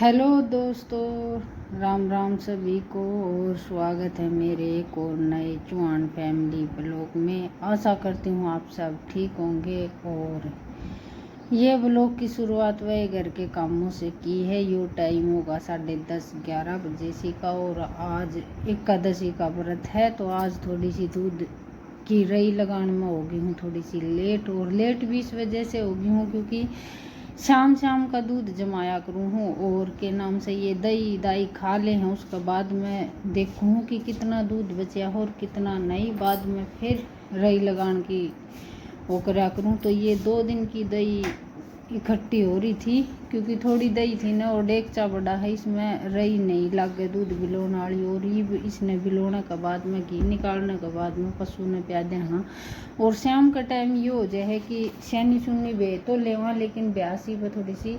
Hello दोस्तों, राम राम सभी को और स्वागत है मेरे एक और नए चौहान फैमिली ब्लॉग में। आशा करती हूँ आप सब ठीक होंगे। और ये ब्लॉग की शुरुआत वह घर के कामों से की है। यो टाइम होगा 10:30-11 बजे सी का और आज एकादशी का व्रत है, तो आज थोड़ी सी दूध की रई लगाने में होगी हूँ थोड़ी सी लेट। और लेट भी इस वजह से होगी हूँ क्योंकि शाम शाम का दूध जमाया करूँ हूँ और के नाम से ये दही दाई खा ले हैं। उसके बाद मैं देखूँ कि कितना दूध बचा और कितना नहीं, बाद में फिर रई लगान की वो करा करूँ। तो ये 2 दिन की दही इकट्ठी हो रही थी क्योंकि थोड़ी दही थी ना और डेगचा बड़ा है, इसमें रई नहीं लग गए दूध बिलोने वाली। और ये इसने बिलोने के बाद में घी निकालने के बाद में पशु ने प्या देना। और शाम का टाइम ये हो जाए है कि सैनी सुनी बे तो लेवा, लेकिन ब्यासी पर थोड़ी सी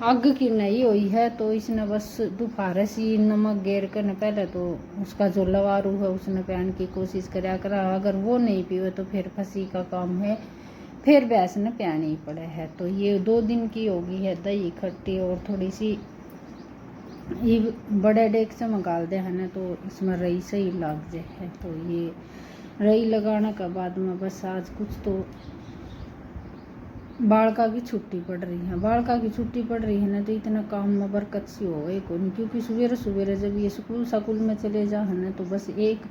आग की नहीं हुई है, तो इसने बस दोपहर सी नमक गेर कर पहले तो उसका जो लवारू है उसने पहन की कोशिश करा करा। अगर वो नहीं पीवे तो फिर फंसी का काम है, फिर भैंस ने प्यानी ही पड़े है। तो ये 2 दिन की होगी है दही इकट्ठी और थोड़ी सी ये बड़े डेग से मंगाल दे है ना, तो इसमें रई सही लग जाए है। तो ये रई लगाने के बाद में बस आज कुछ तो बालका की छुट्टी पड़ रही है। बालका की छुट्टी पड़ रही है ना, तो इतना काम में बरकत सी हो गई कौन, क्योंकि सवेरे सवेरे जब ये स्कूल में चले जा है ना, तो बस एक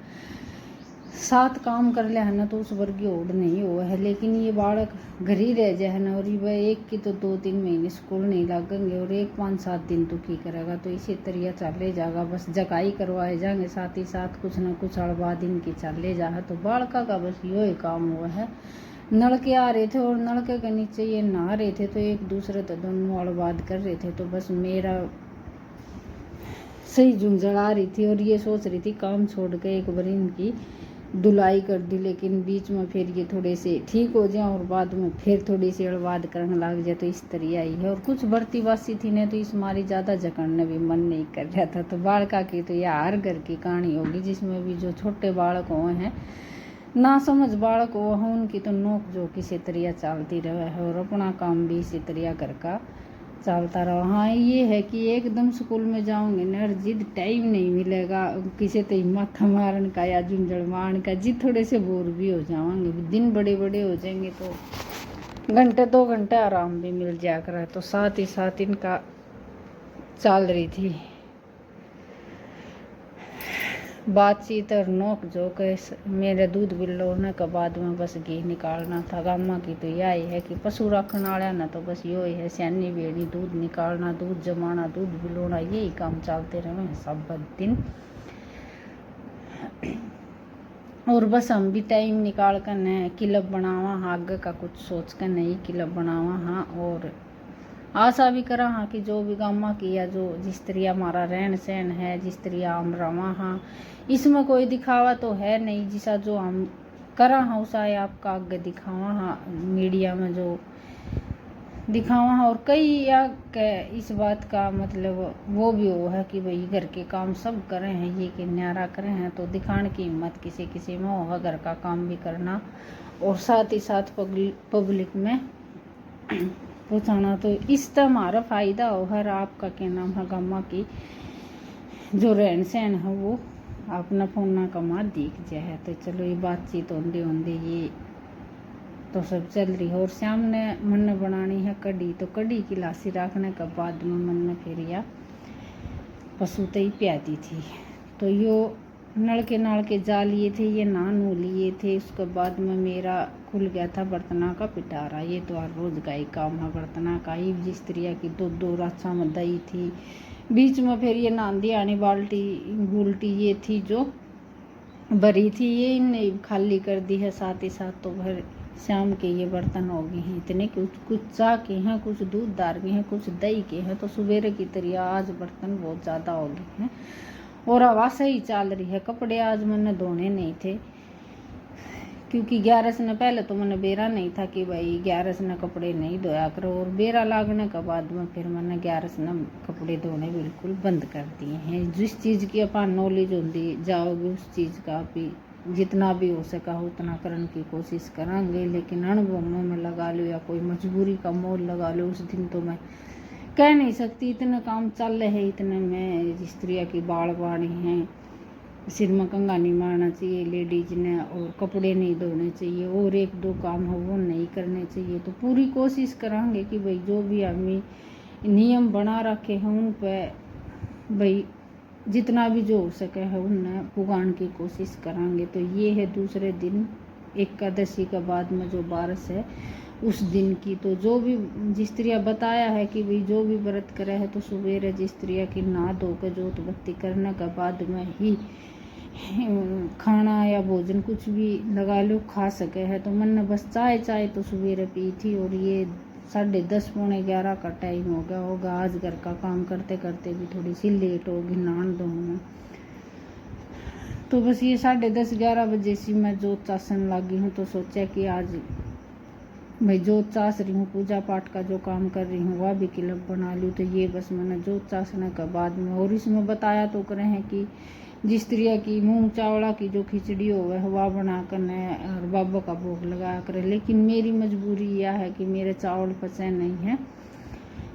साथ काम कर लिया है ना, तो उस वर्गी ओढ़ नहीं हुआ है। लेकिन ये बालक घर ही रह जाए ना, और वह एक की तो 2-3 महीने स्कूल नहीं लगेंगे और एक 5-7 दिन तो की करेगा। तो इसी तरह चले जाएगा, बस जगाई करवाए जाएंगे, साथ ही साथ कुछ न कुछ अड़बा दिन की चले जा। तो बालका का बस यो ही काम हुआ है। नलके आ रहे थे और नलके के नीचे ये नहा रहे थे, तो एक दूसरे तो दोनों अड़बाद कर रहे थे। तो बस मेरा सही झुंझड़ आ रही थी और ये सोच रही थी काम छोड़ के एक बार इनकी धुलाई कर दी, लेकिन बीच में फिर ये थोड़े से ठीक हो जाए और बाद में फिर थोड़ी सी अड़बाद करने लग जाए। तो इस तरह आई है। और कुछ बढ़ती बासी थी ने, तो इस मारी ज़्यादा जकड़ने भी मन नहीं कर रहा था। तो बालका की तो यह हर घर की कहानी होगी, जिसमें भी जो छोटे बालक हुए हैं, ना समझ बालक हुआ है, उनकी तो नोक जो किसी तरह चलती रहे है और अपना काम भी इसी तरह घर का चलता रहा। हाँ ये है कि एकदम स्कूल में जाऊंगे ना, जिद टाइम नहीं मिलेगा किसी तो माथा मारन का या झुंझड़ मारन का, जिद थोड़े से बोर भी हो जाएंगे। दिन बड़े बड़े हो जाएंगे तो घंटे 2 घंटे आराम भी मिल जाया करा। तो साथ ही साथ इनका चल रही थी बातचीत और नोक झोंक। मेरे दूध बिलोने के बाद में बस घी निकालना था। गामा की तो यही है कि पशु रखने वाला ना, तो बस यो ही है, सैनी बेड़ी दूध निकालना, दूध जमाना, दूध बिलोना, यही काम चलते रहे सब दिन। और बस हम भी टाइम निकाल कर न क्लब बनावा हाँ, आगे का कुछ सोच कर नहीं क्लब बनावा हाँ। और आशा भी करा हाँ कि जो भी गामा किया, जो जिस तरह हमारा रहन सहन है, जिस तरह हम रवा हाँ, इसमें कोई दिखावा तो है नहीं। जिसा जो हम करा हाँ उसा आपका आगे दिखावा हाँ, मीडिया में जो दिखावा हाँ। और कई या इस बात का मतलब वो भी वो है कि भाई घर के काम सब करे हैं, ये कि न्यारा करे हैं, तो दिखाने की हिम्मत किसी किसी में होगा घर का काम भी करना और साथ ही साथ पब्लिक में पहुँचाना। तो इस तरह हमारा फ़ायदा हो। हर आपका क्या नाम है गामा की जो रहन सहन है वो अपना फोना कमा दिख जाए। तो चलो ये बातचीत होंदी होंदी ये तो सब चल रही है। और शाम ने मन ने बनानी है कढ़ी, तो कढ़ी की लासी रखने के बाद में मन ने फिर या पशु तई प्यादी थी। तो यो नल के जा लिए थे, ये नू लिए थे। उसके बाद में मेरा खुल गया था बर्तना का पिटारा। ये तो हर रोज का ही काम है बर्तना का ही। जिस तरह की 2 राछा में दही थी, बीच में फिर ये नांदी आनी बाल्टी गुल्टी ये थी जो भरी थी, ये इनने खाली कर दी है। साथ ही साथ तो फिर शाम के ये बर्तन हो गए हैं इतने, कुछ चाह के हैं, कुछ दूध दार के हैं, कुछ दही के हैं। तो सवेरे की तरह आज बर्तन बहुत ज़्यादा हो गए हैं और हवा सही चल रही है। कपड़े आज मैंने धोने नहीं थे क्योंकि 11 ने पहले तो मैंने बेरा नहीं था कि भाई 11 ने कपड़े नहीं धोया करो, और बेरा लागने के बाद में फिर मैंने 11 ने कपड़े धोने बिल्कुल बंद कर दिए हैं। जिस चीज़ की अपन नॉलेज होती जाओगे उस चीज़ का भी जितना भी हो सका उतना करने की कोशिश करेंगे। लेकिन अनुभव में लगा लो या कोई मजबूरी का मोल लगा लो, उस दिन तो मैं कह नहीं सकती, इतने काम चल रहे हैं, इतने में स्त्रियों की बाल बाड़ी हैं, सिर में कंघा नहीं मारना चाहिए लेडीज ने, और कपड़े नहीं धोने चाहिए, और एक दो काम हो वो नहीं करने चाहिए। तो पूरी कोशिश करांगे कि भाई जो भी हमें नियम बना रखे हैं उन पे भाई जितना भी जो हो सके है उन्हें पुगाने की कोशिश करांगे। तो ये है दूसरे दिन एकादशी का बाद में जो बारिश है उस दिन की। तो जो भी जिस्त्रिया बताया है कि भाई जो भी व्रत करे है तो सवेरे जिस्त्रिया की नहा धो कर जोत बत्ती करने के बाद में ही खाना या भोजन कुछ भी लगा लो खा सके है। तो मन ने बस चाय तो सवेरे पी थी, और ये 10:30 पौने 11 का टाइम हो गया होगा। आज घर का काम करते करते भी थोड़ी सी लेट होगी नहान धोने। तो बस ये 10:30 11 बजे से मैं जोत चासन लगी हूँ। तो सोचा कि आज मैं जोत चास रही हूँ, पूजा पाठ का जो काम कर रही हूँ वह भी क्लिप बना लूँ। तो ये बस मैंने जोत चासने के बाद में, और इसमें बताया तो करे हैं कि जिस तरह की मूंग चावला की जो खिचड़ी हो वह बना कर और बाबा का भोग लगाया करे। लेकिन मेरी मजबूरी यह है कि मेरे चावल पचे नहीं है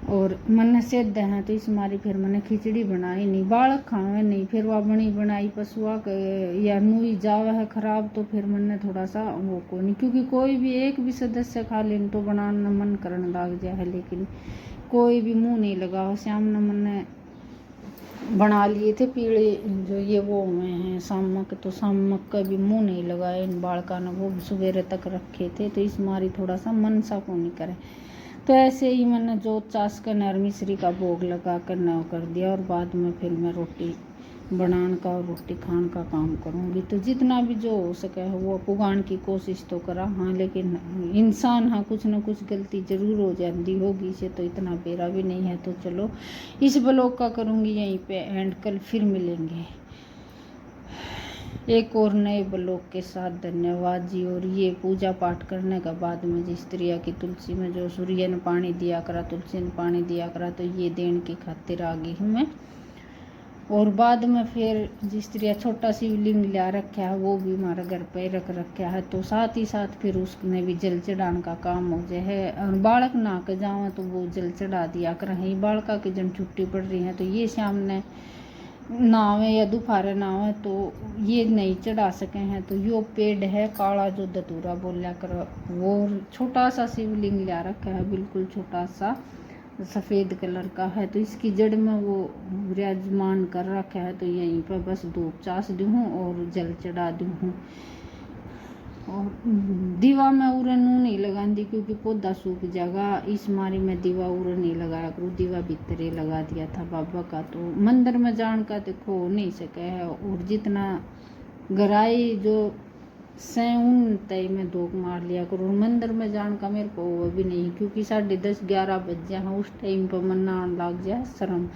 और मन सिद्ध है, तो इस मारी फिर मैंने खिचड़ी बनाई नहीं, बालक खावे नहीं, फिर वह बनी बनाई पशुआ या नुई जावे है खराब, तो फिर मैंने थोड़ा सा वो को नहीं, क्योंकि कोई भी एक भी सदस्य खा लेन तो बनाना मन करने लग जाए है, लेकिन कोई भी मुंह नहीं लगा। श्याम ने मैंने बना लिए थे पीले जो ये वो हुए हैं सामक, तो सामक का भी मुंह नहीं लगाया इन बालका ने, वो सवेरे तक रखे थे, तो इस मारी थोड़ा सा मन सा को नहीं करे। तो ऐसे ही मैंने जोत चास कर नर मिश्री का भोग लगा कर नव कर दिया, और बाद में फिर मैं रोटी बनाने का और रोटी खान का काम करूँगी। तो जितना भी जो हो सके है वो पुगान की कोशिश तो करा, हाँ, लेकिन इंसान हाँ कुछ ना कुछ गलती जरूर हो जाती होगी, इसे तो इतना बेरा भी नहीं है। तो चलो इस ब्लॉग का करूँगी यहीं पे एंड, कल फिर मिलेंगे एक और नए ब्लॉग के साथ। धन्यवाद जी। और ये पूजा पाठ करने के बाद में जिस तरह की तुलसी में जो सूर्य ने पानी दिया करा, तुलसी ने पानी दिया करा, तो ये देने की खातिर आ गई हूँ मैं। और बाद में फिर जिस तरह छोटा शिवलिंग ला रखा है वो भी हमारे घर पे रख रखा है, तो साथ ही साथ फिर उसने भी जल चढ़ाने का काम हो जाए है। और बालक नहा के जावा तो वो जल चढ़ा दिया कर हैं, बालका की जन छुट्टी पड़ रही है, तो ये शाम ने नावे या दोपहर नावे तो ये नहीं चढ़ा सके हैं। तो यो पेड़ है काला जो धतूरा बोलिया कर, वो छोटा सा शिवलिंग ला रखा है, बिल्कुल छोटा सा सफ़ेद कलर का है, तो इसकी जड़ में वो विराजमान कर रखा है। तो यहीं पर बस धूप चास दूँ हूँ और जल चढ़ा दूँ हूँ। और दीवा में उरे नू नहीं लगाती क्योंकि पौधा सूख जाएगा, इस मारी में दीवा उरे नहीं लगाया करूँ, दीवा भीतरे लगा दिया था बाबा का। तो मंदिर में जान का देखो हो नहीं सके है, और जितना गहराई जो से उन तय में धोख मार लिया करो, मंदिर में जान का मेरे को वो भी नहीं, क्योंकि 10:30 11 बज जाए उस टाइम पर मन आने लग जाए शर्म।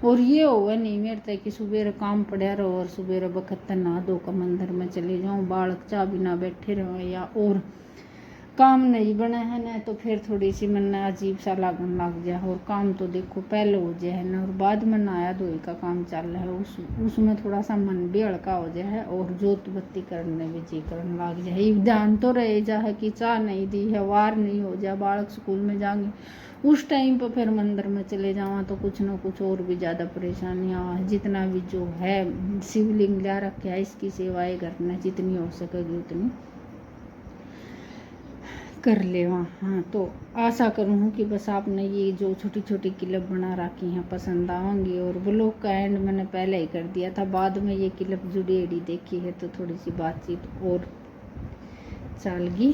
और ये होगा नहीं मेरे तय कि सुबह काम पड़ा रहो और सुबह बखत नहा धो कर मंदिर में चले जाऊँ, बालक चाह बिना बैठे रहो या और काम नहीं बने है ना, तो फिर थोड़ी सी मन अजीब सा लागन लग जाए। और काम तो देखो पहले हो जाए ना, और बाद में नहाया धोई का काम चल रहा है उसमें थोड़ा सा मन भी हल्का हो जाए, और जोत बत्ती करने भी जी करने लग जाए। ध्यान तो रहे जाए कि चाह नहीं दी है, वार नहीं हो जाए, बालक स्कूल में जाएंगे उस टाइम पर फिर मंदिर में चले जावा तो कुछ ना कुछ और भी ज़्यादा परेशानियाँ। जितना भी जो है शिवलिंग ला रखे है इसकी सेवाएँ करना जितनी हो सकेगी उतनी कर ले वहाँ। हाँ, तो आशा करूँ कि बस आपने ये जो छोटी छोटी क्लिप बना रखी हैं पसंद आएंगी। और ब्लॉग का एंड मैंने पहले ही कर दिया था, बाद में ये क्लिप जुड़ी एडी देखी है तो थोड़ी सी बातचीत और चल गई।